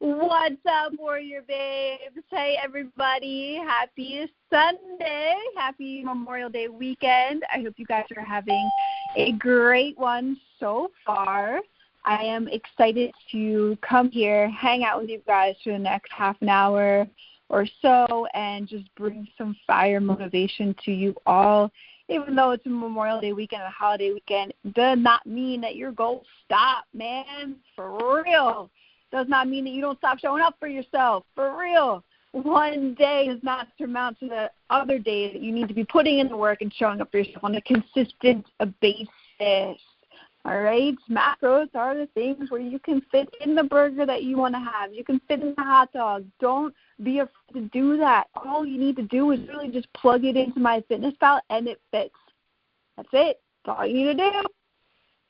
What's up, Warrior Babes? Hey, everybody. Happy Sunday. Happy Memorial Day weekend. I hope you guys are having a great one so far. I am excited to come here, hang out with you guys for the next half an hour or so, and just bring some fire motivation to you all. Even though it's a Memorial Day weekend, a holiday weekend, does not mean that your goals stop, man. For real. Does not mean that you don't stop showing up for yourself. For real. One day does not surmount to the other day that you need to be putting in the work and showing up for yourself on a consistent basis. All right? Macros are the things where you can fit in the burger that you want to have. You can fit in the hot dog. Don't be afraid to do that. All you need to do is really just plug it into MyFitnessPal and it fits. That's it. That's all you need to do.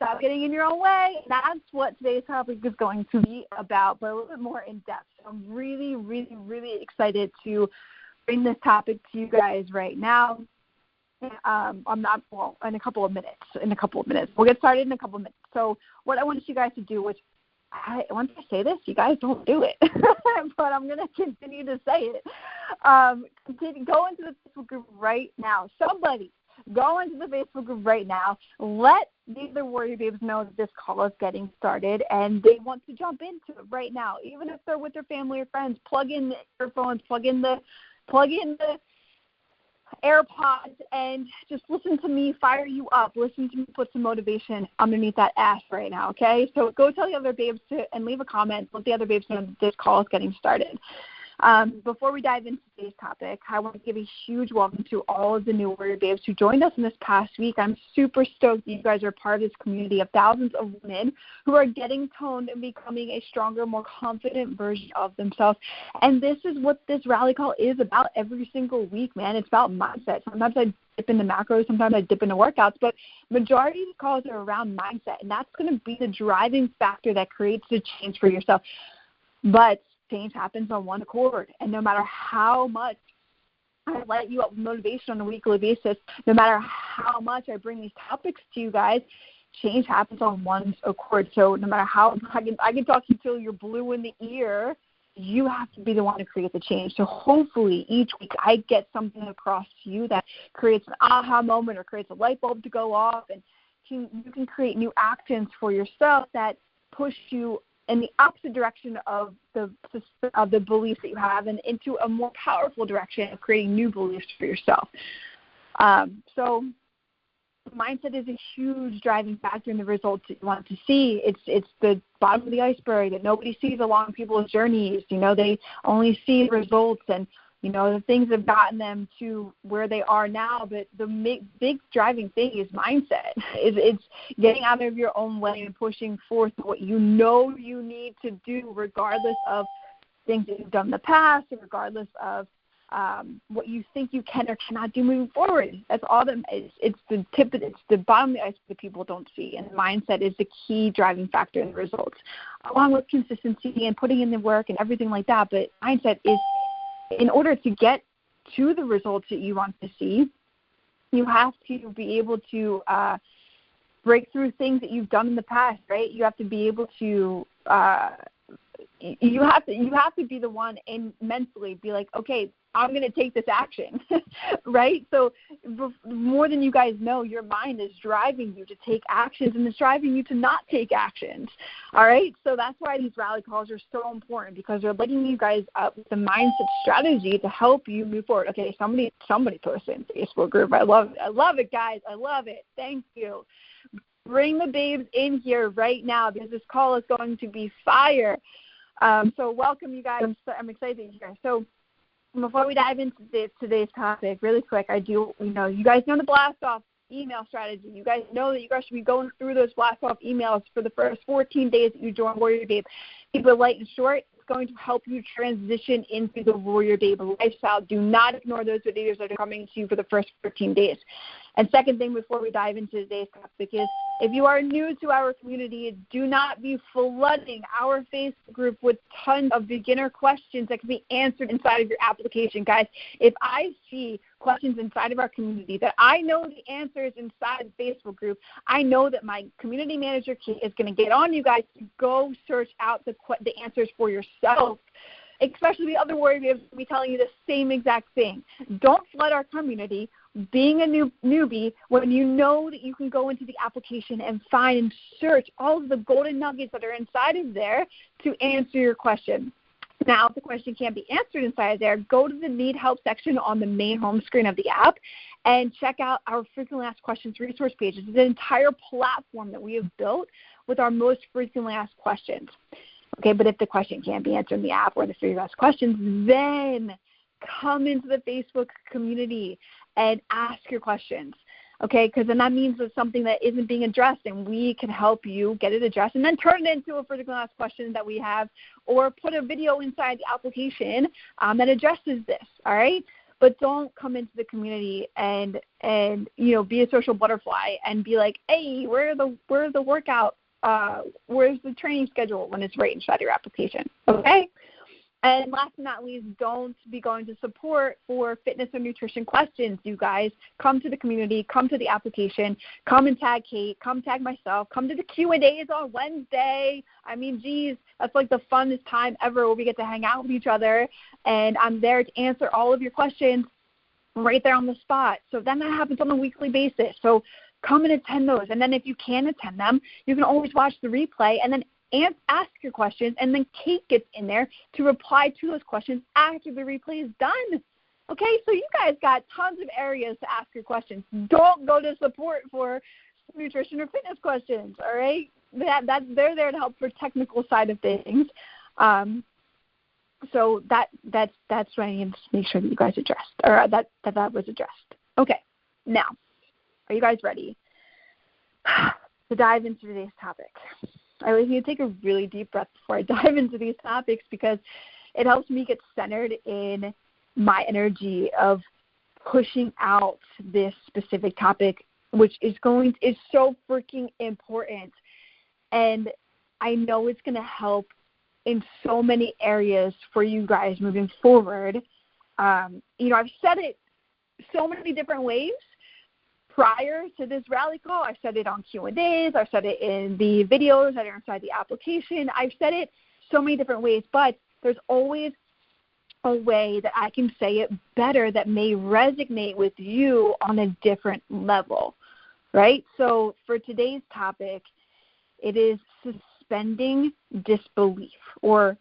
Stop getting in your own way. That's what today's topic is going to be about, but a little bit more in depth. So I'm really, really, really excited to bring this topic to you guys right now. In a couple of minutes. We'll get started in a couple of minutes. So what I want you guys to do, which once I say this, you guys don't do it, but I'm going to continue to say it. Go into the Facebook group right now. Somebody go into the Facebook group right now. Let the other Warrior Babes know that this call is getting started and they want to jump into it right now. Even if they're with their family or friends, plug in the earphones, plug in the AirPods, and just listen to me fire you up. Listen to me put some motivation underneath that ass right now, okay? So go tell the other babes and leave a comment. Let the other babes know that this call is getting started. Before we dive into today's topic, I want to give a huge welcome to all of the new Warrior Babes who joined us in this past week. I'm super stoked that you guys are part of this community of thousands of women who are getting toned and becoming a stronger, more confident version of themselves. And this is what this rally call is about every single week, man. It's about mindset. Sometimes I dip into macros, sometimes I dip into workouts, but majority of the calls are around mindset, and that's going to be the driving factor that creates the change for yourself. But change happens on one accord, and no matter how much I light you up with motivation on a weekly basis, no matter how much I bring these topics to you guys, change happens on one accord. So no matter how I can talk to you till you're blue in the ear, you have to be the one to create the change. So hopefully each week I get something across to you that creates an aha moment or creates a light bulb to go off, and you can create new actions for yourself that push you in the opposite direction of the beliefs that you have and into a more powerful direction of creating new beliefs for yourself. So mindset is a huge driving factor in the results that you want to see. It's the bottom of the iceberg that nobody sees along people's journeys. You know, they only see the results and, you know, the things have gotten them to where they are now, but the big driving thing is mindset. It's getting out of your own way and pushing forth what you know you need to do, regardless of things that you've done in the past, or regardless of what you think you can or cannot do moving forward. That's all that it's the tip. It's the bottom of the iceberg that people don't see, and mindset is the key driving factor in the results, along with consistency and putting in the work and everything like that. But mindset is, in order to get to the results that you want to see, you have to be able to break through things that you've done in the past, right? You have to be able to you have to be the one and mentally be like, okay, I'm going to take this action, right? So more than you guys know, your mind is driving you to take actions, and it's driving you to not take actions, all right? So that's why these rally calls are so important, because they're letting you guys up with the mindset strategy to help you move forward. Okay, somebody post it in the Facebook group. I love it, guys. I love it. Thank you. Bring the babes in here right now, because this call is going to be fire. So welcome, you guys. I'm excited to hear. So before we dive into today's topic, really quick, you guys know the blast-off email strategy. You guys know that you guys should be going through those blast-off emails for the first 14 days that you join WarriorBabe. Keep it light and short. It's going to help you transition into the WarriorBabe lifestyle. Do not ignore those videos that are coming to you for the first 14 days. And second thing before we dive into today's topic is, if you are new to our community, do not be flooding our Facebook group with tons of beginner questions that can be answered inside of your application. Guys, if I see questions inside of our community that I know the answers inside the Facebook group, I know that my community manager is going to get on you guys to go search out the answers for yourself. Especially the other WarriorBabes will be telling you the same exact thing. Don't flood our community being a newbie when you know that you can go into the application and find and search all of the golden nuggets that are inside of there to answer your question. Now, if the question can't be answered inside of there, go to the Need Help section on the main home screen of the app and check out our frequently asked questions resource page. It's an entire platform that we have built with our most frequently asked questions. Okay, but if the question can't be answered in the app or the frequently asked questions, then come into the Facebook community and ask your questions, okay, because then that means it's something that isn't being addressed, and we can help you get it addressed and then turn it into a frequently asked question that we have, or put a video inside the application that addresses this, all right? But don't come into the community and be a social butterfly and be like, hey, where's the workout? Where's the training schedule when it's right inside your application, okay? And last but not least, don't be going to support for fitness or nutrition questions, you guys. Come to the community, come to the application, come and tag Kate, come tag myself, come to the Q&As on Wednesday. I mean, geez, that's like the funnest time ever where we get to hang out with each other, and I'm there to answer all of your questions right there on the spot. So then that happens on a weekly basis. So come and attend those. And then if you can attend them, you can always watch the replay and then ask your questions, and then Kate gets in there to reply to those questions after the replay is done. Okay, so you guys got tons of areas to ask your questions. Don't go to support for nutrition or fitness questions, all right? They're there to help for technical side of things. So that's what I need to make sure that you guys addressed, or that was addressed. Okay, now, are you guys ready to dive into today's topic? I always need to take a really deep breath before I dive into these topics, because it helps me get centered in my energy of pushing out this specific topic, which is so freaking important. And I know it's going to help in so many areas for you guys moving forward. I've said it so many different ways. Prior to this rally call, I've said it on Q&As, I've said it in the videos that are inside the application. I've said it so many different ways, but there's always a way that I can say it better that may resonate with you on a different level, right? So for today's topic, it is suspending disbelief, or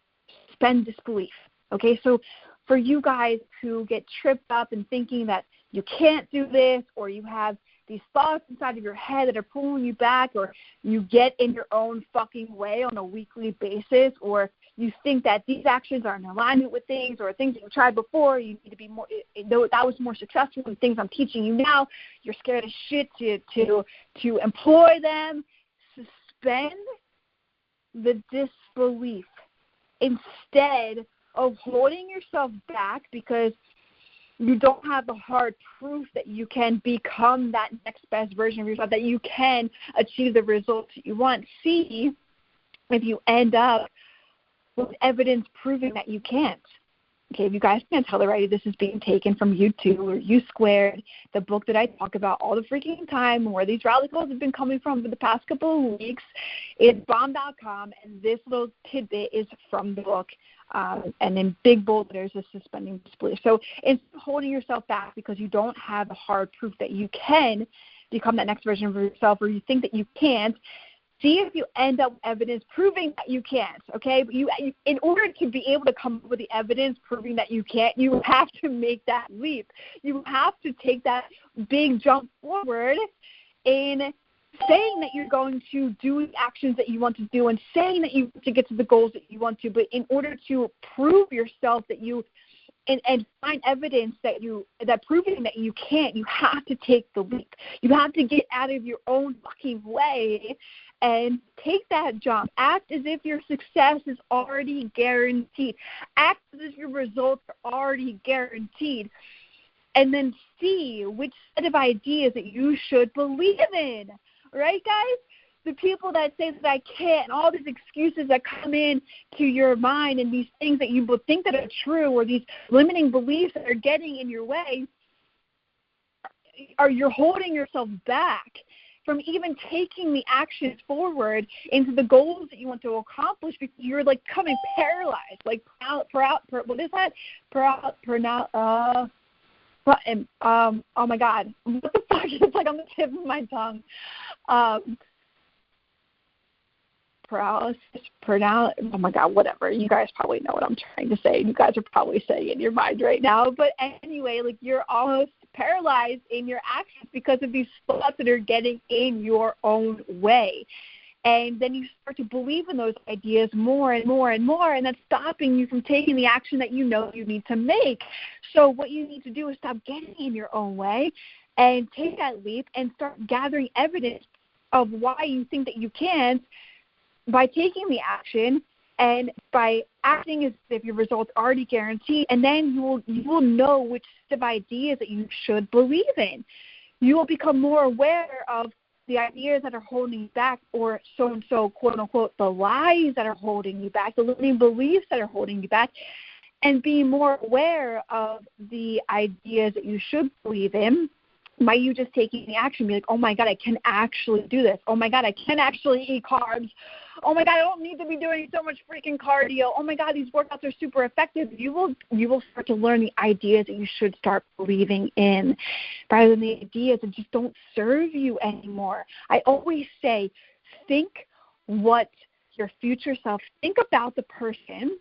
suspend disbelief, okay? So for you guys who get tripped up in thinking that you can't do this, or you have these thoughts inside of your head that are pulling you back, or you get in your own fucking way on a weekly basis, or you think that these actions are in alignment with things, or things that you tried before, you need to be more, that was more successful than things I'm teaching you now, you're scared as shit to employ them. Suspend the disbelief instead of holding yourself back because you don't have the hard proof that you can become that next best version of yourself, that you can achieve the results that you want. See if you end up with evidence proving that you can't. Okay, if you guys can't tell already, this is being taken from U2 or U Squared, the book that I talk about all the freaking time, where these rally calls have been coming from for the past couple of weeks. It's bomb.com, and this little tidbit is from the book. And in big bold letters is suspending disbelief. So instead of holding yourself back because you don't have the hard proof that you can become that next version of yourself, or you think that you can't, see if you end up with evidence proving that you can't, okay? But in order to be able to come up with the evidence proving that you can't, you have to make that leap. You have to take that big jump forward in saying that you're going to do the actions that you want to do, and saying that you want to get to the goals that you want to. But in order to prove yourself that you and find evidence that proving that you can't, you have to take the leap. You have to get out of your own fucking way and take that jump. Act as if your success is already guaranteed. Act as if your results are already guaranteed. and then see which set of ideas that you should believe in, right, guys? The people that say that I can't, and all these excuses that come in to your mind, and these things that you think that are true, or these limiting beliefs that are getting in your way, you're holding yourself back from even taking the actions forward into the goals that you want to accomplish, because you're like becoming paralyzed, like what is that? Oh my God, what the fuck? It's like on the tip of my tongue. Paralysis, oh my God, whatever. You guys probably know what I'm trying to say. You guys are probably saying it in your mind right now. But anyway, like you're almost paralyzed in your actions because of these thoughts that are getting in your own way. And then you start to believe in those ideas more and more and more, and that's stopping you from taking the action that you know you need to make. So what you need to do is stop getting in your own way and take that leap and start gathering evidence of why you think that you can't, by taking the action and by acting as if your results are already guaranteed, and then you will know which set of ideas that you should believe in. You will become more aware of the ideas that are holding you back, or so-and-so, quote-unquote, the lies that are holding you back, the limiting beliefs that are holding you back, and being more aware of the ideas that you should believe in by you just taking the action. Be like, oh, my God, I can actually do this. Oh, my God, I can actually eat carbs. Oh, my God, I don't need to be doing so much freaking cardio. Oh, my God, these workouts are super effective. You will start to learn the ideas that you should start believing in rather than the ideas that just don't serve you anymore. I always say, think what your future self, think about the person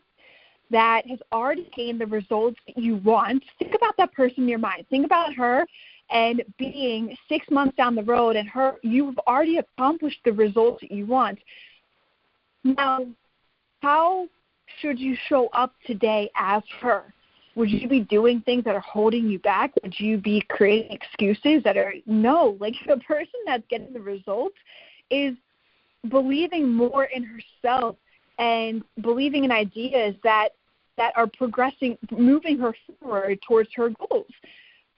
that has already gained the results that you want. Think about that person in your mind. Think about her and being 6 months down the road, and you've already accomplished the results that you want. Now, how should you show up today as her? Would you be doing things that are holding you back? Would you be creating excuses that are, no, like the person that's getting the results is believing more in herself and believing in ideas that are progressing, moving her forward towards her goals,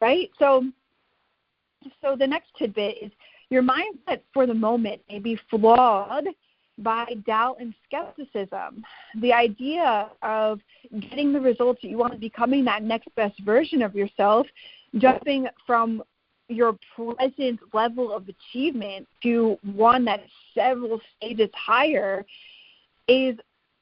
right? So the next tidbit is your mindset for the moment may be flawed by doubt and skepticism. The idea of getting the results that you want, becoming that next best version of yourself, jumping from your present level of achievement to one that's several stages higher, is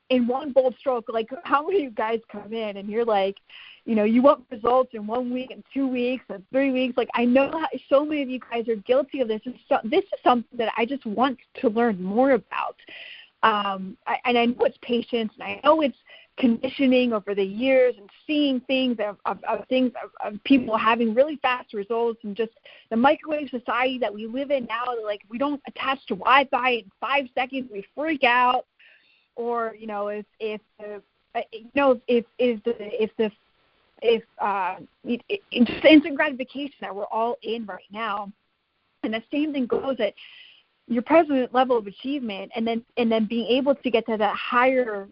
in one bold stroke. Like, how many of you guys come in and you're like, you want results in 1 week and 2 weeks and 3 weeks? Like, I know so many of you guys are guilty of this. This is something that I just want to learn more about. And I know it's patience, and I know it's conditioning over the years and seeing things of people having really fast results, and just the microwave society that we live in now. Like, we don't attach to Wi-Fi in 5 seconds, we freak out. Or if just instant gratification that we're all in right now. And the same thing goes at your present level of achievement, and then being able to get to that higher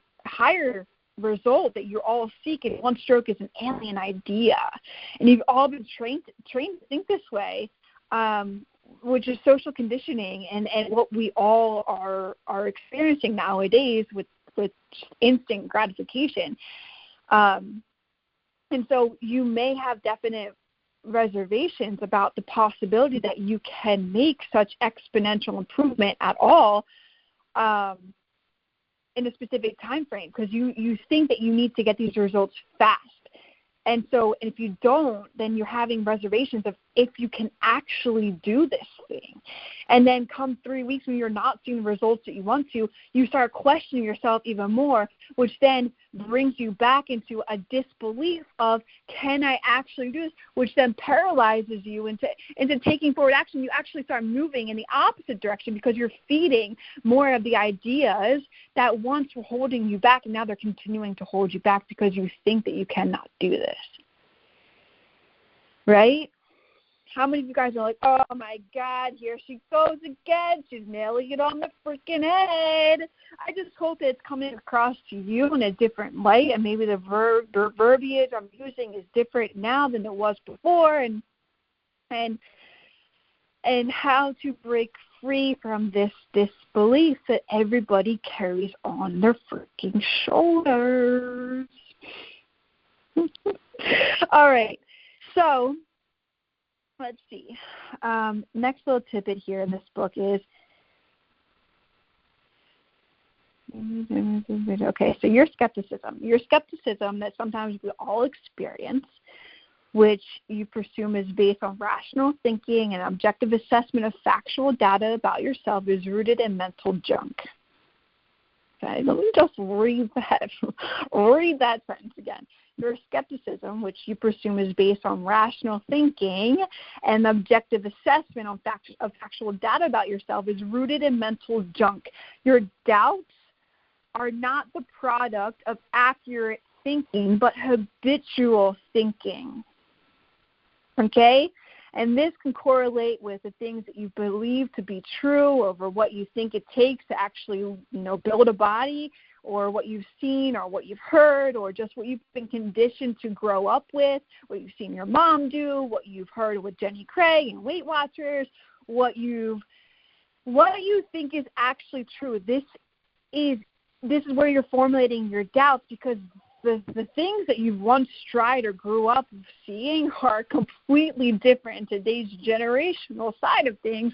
result that you're all seeking. One stroke is an alien idea, and you've all been trained to think this way, which is social conditioning and what we all are experiencing nowadays with instant gratification. And so you may have definite reservations about the possibility that you can make such exponential improvement at all in a specific time frame, because you think that you need to get these results fast. And so if you don't, then you're having reservations of if you can actually do this thing. And then come 3 weeks when you're not seeing the results that you want to, you start questioning yourself even more, which then brings you back into a disbelief of, can I actually do this? Which then paralyzes you into taking forward action. You actually start moving in the opposite direction because you're feeding more of the ideas that once were holding you back, and now they're continuing to hold you back because you think that you cannot do this. Right? How many of you guys are like, oh, my God, here she goes again. She's nailing it on the freaking head. I just hope that it's coming across to you in a different light, and maybe the verbiage I'm using is different now than it was before, and how to break free from this disbelief that everybody carries on their freaking shoulders. All right, so let's see. Next little tidbit here in this book is, okay, so your skepticism that sometimes we all experience, which you presume is based on rational thinking and objective assessment of factual data about yourself, is rooted in mental junk. Okay, let me just read that sentence again. Your skepticism, which you presume is based on rational thinking and objective assessment of factual data about yourself, is rooted in mental junk. Your doubts are not the product of accurate thinking, but habitual thinking. Okay? And this can correlate with the things that you believe to be true over what you think it takes to actually, build a body, or what you've seen or what you've heard, or just what you've been conditioned to grow up with, what you've seen your mom do, what you've heard with Jenny Craig and Weight Watchers, what you think is actually true. This is where you're formulating your doubts, because the things that you once tried or grew up seeing are completely different in today's generational side of things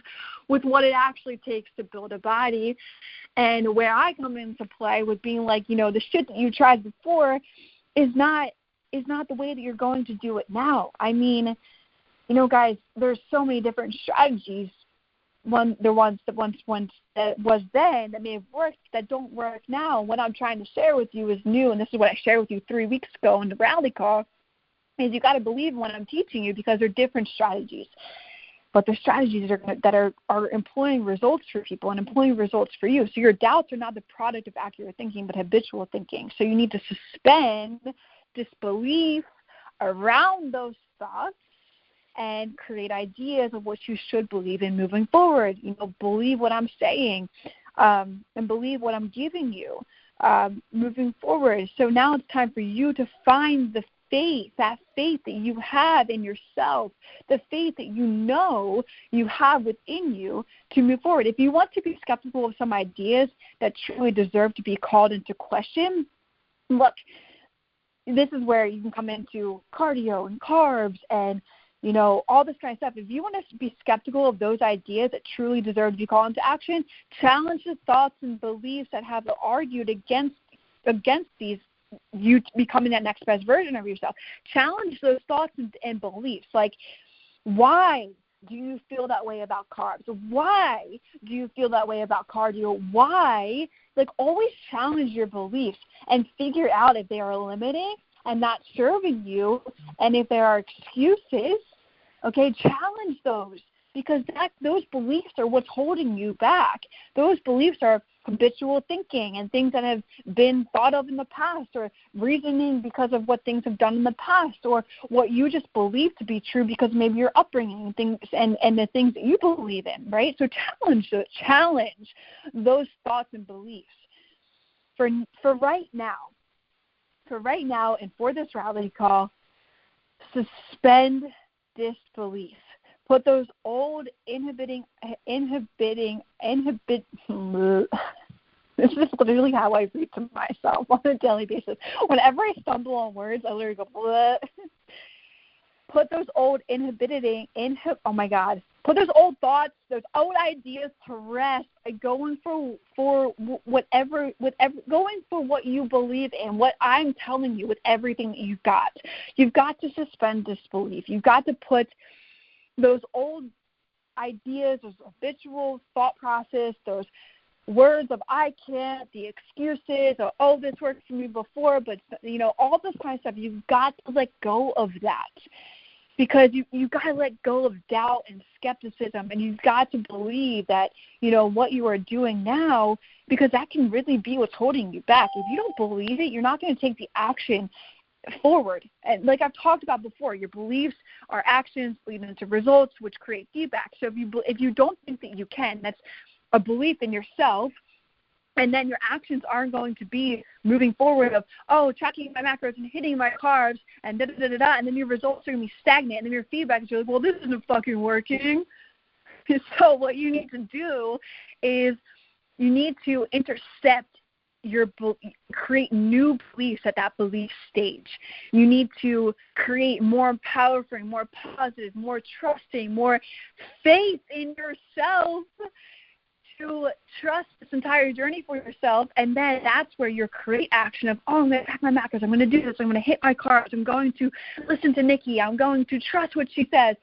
with what it actually takes to build a body. And where I come into play with being like, the shit that you tried before is not the way that you're going to do it now. I mean, guys, there's so many different strategies. The ones that was then that may have worked that don't work now. What I'm trying to share with you is new, and this is what I shared with you 3 weeks ago in the rally call, is you got to believe what I'm teaching you, because they're different strategies. But they're strategies that are employing results for people and employing results for you. So your doubts are not the product of accurate thinking, but habitual thinking. So you need to suspend disbelief around those thoughts and create ideas of what you should believe in moving forward. Believe what I'm saying, and believe what I'm giving you moving forward. So now it's time for you to find the faith, that faith that you have in yourself, the faith that you have within you to move forward. If you want to be skeptical of some ideas that truly deserve to be called into question, look, this is where you can come into cardio and carbs and all this kind of stuff. If you want to be skeptical of those ideas that truly deserve to be called into action, challenge the thoughts and beliefs that have argued against these, you becoming that next best version of yourself. Challenge those thoughts and beliefs. Like, why do you feel that way about carbs? Why do you feel that way about cardio? Why? Like, always challenge your beliefs and figure out if they are limiting and not serving you, and if there are excuses, okay, challenge those, because those beliefs are what's holding you back. Those beliefs are habitual thinking and things that have been thought of in the past, or reasoning because of what things have done in the past, or what you just believe to be true because maybe your upbringing and things and the things that you believe in, right? So challenge those thoughts and beliefs. For right now, and for this rally call, suspend disbelief. Put those old inhibiting this is literally how I read to myself on a daily basis. Whenever I stumble on words, I literally go, bleh. Put those old put those old thoughts, those old ideas to rest by going for what you believe in, what I'm telling you with everything that you've got. You've got to suspend disbelief. You've got to put those old ideas, those habitual thought process, those words of I can't, the excuses, or oh, this worked for me before, but all this kind of stuff. You've got to let go of that. Because you've got to let go of doubt and skepticism, and you've got to believe that, what you are doing now, because that can really be what's holding you back. If you don't believe it, you're not going to take the action forward. And like I've talked about before, your beliefs are actions leading into results, which create feedback. So if you don't think that you can, that's a belief in yourself. And then your actions aren't going to be moving forward of, tracking my macros and hitting my carbs and da-da-da-da-da. And then your results are going to be stagnant. And then your feedback is like, well, this isn't fucking working. So what you need to do is you need to intercept create new beliefs at that belief stage. You need to create more empowering, more positive, more trusting, more faith in yourself to trust this entire journey for yourself. And then that's where you create action of, I'm going to pack my macros, I'm going to do this, I'm going to hit my carbs, I'm going to listen to Nikki, I'm going to trust what she says.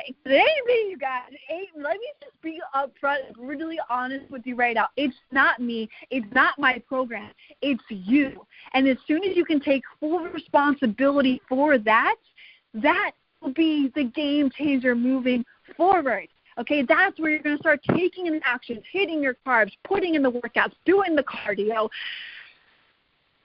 It ain't me, you guys. Let me just be upfront, really honest with you right now. It's not me. It's not my program. It's you. And as soon as you can take full responsibility for that, that will be the game changer moving forward. Okay, that's where you're going to start taking in actions, hitting your carbs, putting in the workouts, doing the cardio,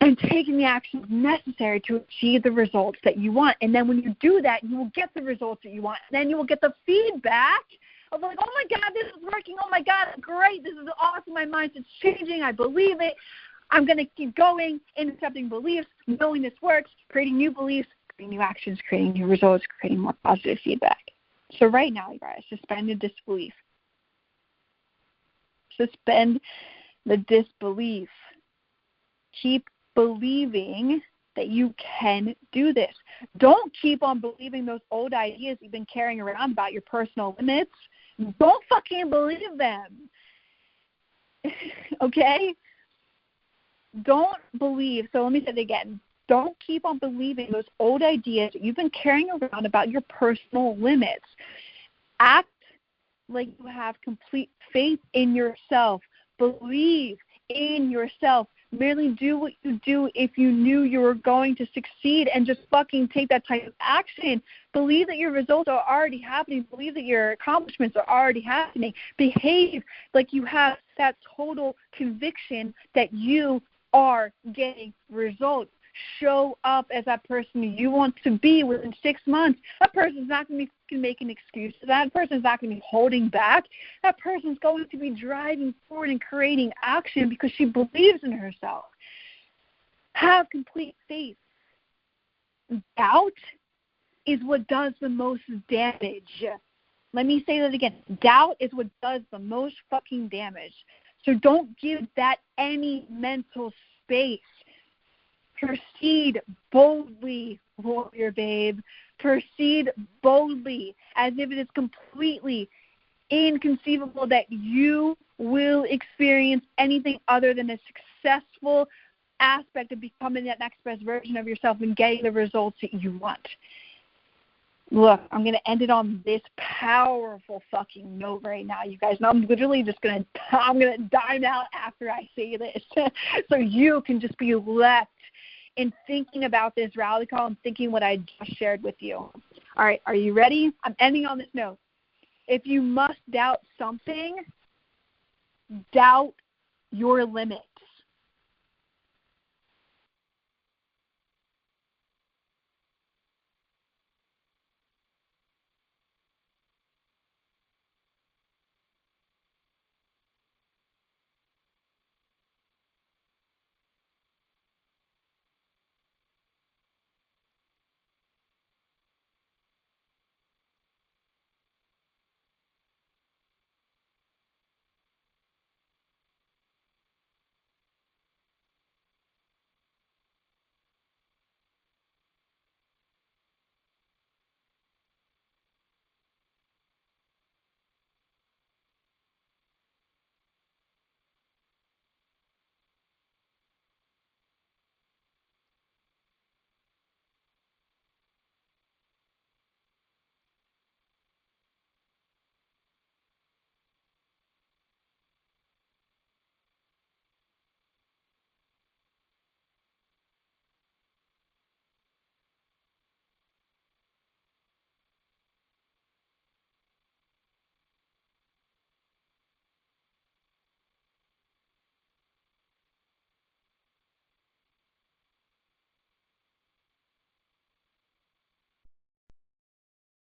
and taking the actions necessary to achieve the results that you want. And then when you do that, you will get the results that you want. And then you will get the feedback of like, oh, my God, this is working. Oh, my God, great. This is awesome. My mindset's changing. I believe it. I'm going to keep going, intercepting beliefs, knowing this works, creating new beliefs, creating new actions, creating new results, creating more positive feedback. So right now, you guys, suspend the disbelief. Suspend the disbelief. Keep believing that you can do this. Don't keep on believing those old ideas you've been carrying around about your personal limits. Don't fucking believe them. Okay? Don't believe. So let me say it again. Don't keep on believing those old ideas that you've been carrying around about your personal limits. Act like you have complete faith in yourself. Believe in yourself. Merely do what you do if you knew you were going to succeed, and just fucking take that type of action. Believe that your results are already happening. Believe that your accomplishments are already happening. Behave like you have that total conviction that you are getting results. Show up as that person you want to be within 6 months. That person's not going to be making excuses. That person's not going to be holding back. That person's going to be driving forward and creating action because she believes in herself. Have complete faith. Doubt is what does the most damage. Let me say that again. Doubt is what does the most fucking damage. So don't give that any mental space. Proceed boldly, warrior babe. Proceed boldly, as if it is completely inconceivable that you will experience anything other than a successful aspect of becoming that next best version of yourself and getting the results that you want. Look, I'm going to end it on this powerful fucking note right now, you guys. And I'm literally just going to dine out after I say this so you can just be left in thinking about this rally call and thinking what I just shared with you. All right, are you ready? I'm ending on this note. If you must doubt something, doubt your limits.